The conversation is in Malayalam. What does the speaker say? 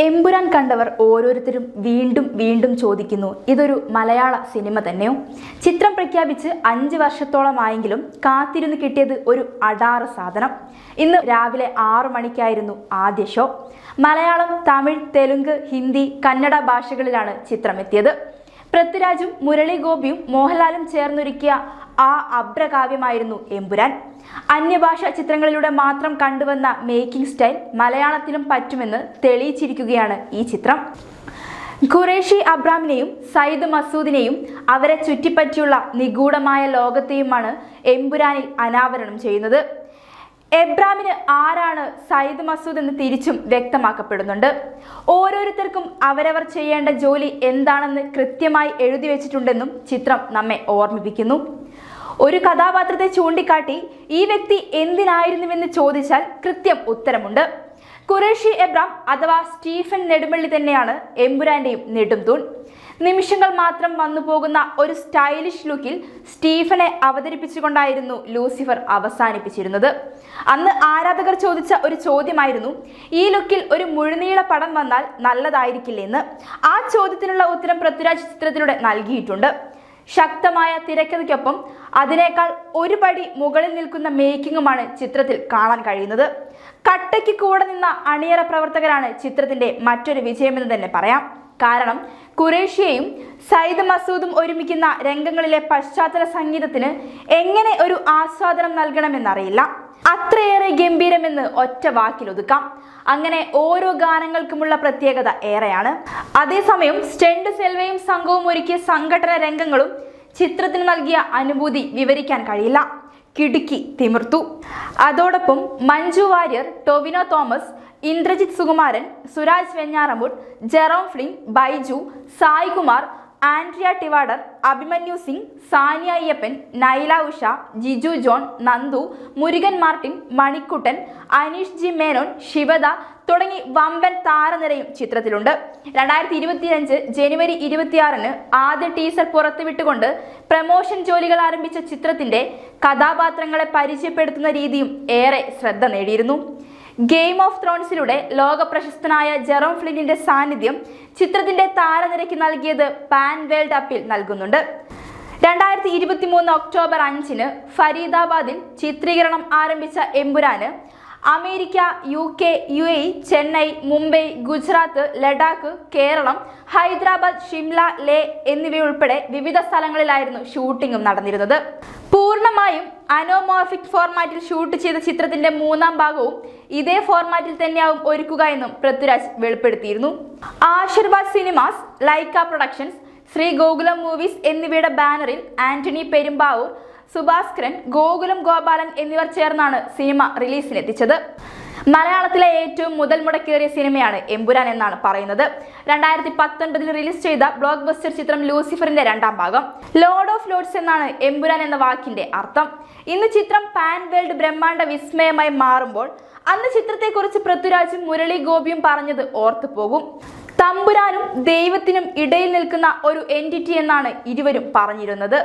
എമ്പുരാൻ കണ്ടവർ ഓരോരുത്തരും വീണ്ടും വീണ്ടും ചോദിക്കുന്നു, ഇതൊരു മലയാള സിനിമ തന്നെയോ? ചിത്രം പ്രഖ്യാപിച്ച് 5 വർഷത്തോളമായെങ്കിലും കാത്തിരുന്ന് കിട്ടിയത് ഒരു അടാറ് സാധനം. ഇന്ന് രാവിലെ 6 മണിക്കായിരുന്നു ആദ്യ ഷോ. മലയാളം, തമിഴ്, തെലുങ്ക്, ഹിന്ദി, കന്നഡ ഭാഷകളിലാണ് ചിത്രമെത്തിയത്. പൃഥ്വിരാജും മുരളി ഗോപിയും മോഹൻലാലും ചേർന്നൊരുക്കിയ ആ അഭ്രകാവ്യമായിരുന്നു എമ്പുരാൻ. അന്യഭാഷാ ചിത്രങ്ങളിലൂടെ മാത്രം കണ്ടുവന്ന മേക്കിംഗ് സ്റ്റൈൽ മലയാളത്തിലും പറ്റുമെന്ന് തെളിയിച്ചിരിക്കുകയാണ് ഈ ചിത്രം. ഖുറേഷി അബ്രാമിനെയും സയ്യിദ് മസൂദിനെയും അവരെ ചുറ്റിപ്പറ്റിയുള്ള നിഗൂഢമായ ലോകത്തെയുമാണ് എമ്പുരാനിൽ അനാവരണം ചെയ്യുന്നത്. എബ്രാമിന് ആരാണ് സയ്യിദ് മസൂദ് എന്ന് തിരിച്ചും വ്യക്തമാക്കപ്പെടുന്നുണ്ട്. ഓരോരുത്തർക്കും അവരവർ ചെയ്യേണ്ട ജോലി എന്താണെന്ന് കൃത്യമായി എഴുതി വെച്ചിട്ടുണ്ടെന്നും ചിത്രം നമ്മെ ഓർമ്മിപ്പിക്കുന്നു. ഒരു കഥാപാത്രത്തെ ചൂണ്ടിക്കാട്ടി ഈ വ്യക്തി എന്തിനായിരുന്നുവെന്ന് ചോദിച്ചാൽ കൃത്യം ഉത്തരമുണ്ട്. ഖുറേഷി എബ്രാം അഥവാ സ്റ്റീഫൻ നെടുമ്പള്ളി തന്നെയാണ് എമ്പുരാന്റെയും നെടുംതൂൺ. നിമിഷങ്ങൾ മാത്രം വന്നു പോകുന്ന ഒരു സ്റ്റൈലിഷ് ലുക്കിൽ സ്റ്റീഫനെ അവതരിപ്പിച്ചുകൊണ്ടായിരുന്നു ലൂസിഫർ അവസാനിപ്പിച്ചിരുന്നത്. അന്ന് ആരാധകർ ചോദിച്ച ഒരു ചോദ്യമായിരുന്നു, ഈ ലുക്കിൽ ഒരു മുഴുനീള പടം വന്നാൽ നല്ലതായിരിക്കില്ലെന്ന്. ആ ചോദ്യത്തിനുള്ള ഉത്തരം പൃഥ്വിരാജ് ചിത്രത്തിലൂടെ നൽകിയിട്ടുണ്ട്. ശക്തമായ തിരക്കഥയ്ക്കൊപ്പം അതിനേക്കാൾ ഒരു പടി മുകളിൽ നിൽക്കുന്ന മേക്കിങ്ങുമാണ് ചിത്രത്തിൽ കാണാൻ കഴിയുന്നത്. കട്ടയ്ക്ക് കൂടെ നിന്ന അണിയറ പ്രവർത്തകരാണ് ചിത്രത്തിന്റെ മറ്റൊരു വിജയമെന്ന് തന്നെ പറയാം. കാരണം ഖുറേഷിയെയും സയ്യിദ് മസൂദും ഒരുമിക്കുന്ന രംഗങ്ങളിലെ പശ്ചാത്തല സംഗീതത്തിന് എങ്ങനെ ഒരു ആസ്വാദനം നൽകണമെന്നറിയില്ല. അത്രയേറെ ഗംഭീരമെന്ന് ഒറ്റ വാക്കിലൊതുക്കാം. അങ്ങനെ ഓരോ ഗാനങ്ങൾക്കുമുള്ള പ്രത്യേകത ഏറെയാണ്. അതേസമയം സ്റ്റണ്ട് സെൽവയും സംഘവും ഒരുക്കിയ സംഘടന രംഗങ്ങളും ചിത്രത്തിന് നൽകിയ അനുഭൂതി വിവരിക്കാൻ കഴിയില്ല. കിടുക്കി തിമിർത്തു. അതോടൊപ്പം Manju Warrier, Tovino Thomas, Indrajith Sukumaran, Suraj Venjaramoodu, Jerome Flynn, Baiju, Sai Kumar, Andrea Tivadar, Abhimanyu Singh, Saniya Iyappan, Naila Usha, Giju John, Nandu, Murugan Martin, Manikuttan, Aneesh G Menon, Shivada തുടങ്ങി വമ്പൻ താരനിരയും ചിത്രത്തിലുണ്ട്. 2025 ജനുവരി 26 ആദ്യ ടീസർ പുറത്തുവിട്ടുകൊണ്ട് പ്രമോഷൻ ജോലികൾ ആരംഭിച്ച ചിത്രത്തിന്റെ കഥാപാത്രങ്ങളെ പരിചയപ്പെടുത്തുന്ന രീതിയും ഏറെ ശ്രദ്ധ നേടിയിരുന്നു. ഗെയിം ഓഫ് ത്രോൺസിലൂടെ ലോക പ്രശസ്തനായ ജെറോം ഫ്ലിന്നിന്റെ സാന്നിധ്യം ചിത്രത്തിന്റെ താരനിരയ്ക്ക് നൽകിയത് പാൻ വേൾഡ് അപ്പീൽ നൽകുന്നുണ്ട്. 2023 ഒക്ടോബർ 5 ഫരീദാബാദിൽ ചിത്രീകരണം ആരംഭിച്ച എമ്പുരാന് America, UK, UAE, Chennai, Mumbai, Gujarat, Ladakh, Keralam, Hyderabad, Shimla, Leh എന്നിവയുൾപ്പെടെ വിവിധ സ്ഥലങ്ങളിലായിരുന്നു ഷൂട്ടിംഗും നടന്നിരുന്നത്. പൂർണ്ണമായും അനോമോർഫിക് ഫോർമാറ്റിൽ ഷൂട്ട് ചെയ്ത ചിത്രത്തിന്റെ 3ാം ഭാഗവും ഇതേ ഫോർമാറ്റിൽ തന്നെയാവും ഒരുക്കുക എന്നും പൃഥ്വിരാജ് വെളിപ്പെടുത്തിയിരുന്നു. Aashirvad Cinemas, Lyca Productions, Sree Gokulam Movies എന്നിവയുടെ ബാനറിൽ ആന്റണി പെരുമ്പാവൂർ, സുഭാസ്കരൻ, ഗോകുലം ഗോപാലൻ എന്നിവർ ചേർന്നാണ് സിനിമ റിലീസിനെത്തിച്ചത്. മലയാളത്തിലെ ഏറ്റവും മുതൽ മുടക്കേറിയ സിനിമയാണ് എമ്പുരാൻ എന്നാണ് പറയുന്നത്. 2019 റിലീസ് ചെയ്ത ബ്ലോക്ക് ബസ്റ്റർ ചിത്രം ലൂസിഫറിന്റെ 2ാം ഭാഗം. ലോർഡ് ഓഫ് ലോർഡ്സ് എന്നാണ് എമ്പുരാൻ എന്ന വാക്കിന്റെ അർത്ഥം. ഇന്ന് ചിത്രം പാൻ വേൾഡ് ബ്രഹ്മാണ്ഡ വിസ്മയമായി മാറുമ്പോൾ അന്ന് ചിത്രത്തെക്കുറിച്ച് പൃഥ്വിരാജും മുരളി ഗോപിയും പറഞ്ഞത് ഓർത്തു പോകും. തമ്പുരാനും ദൈവത്തിനും ഇടയിൽ നിൽക്കുന്ന ഒരു എൻറ്റിറ്റി എന്നാണ് ഇരുവരും പറഞ്ഞിരുന്നത്.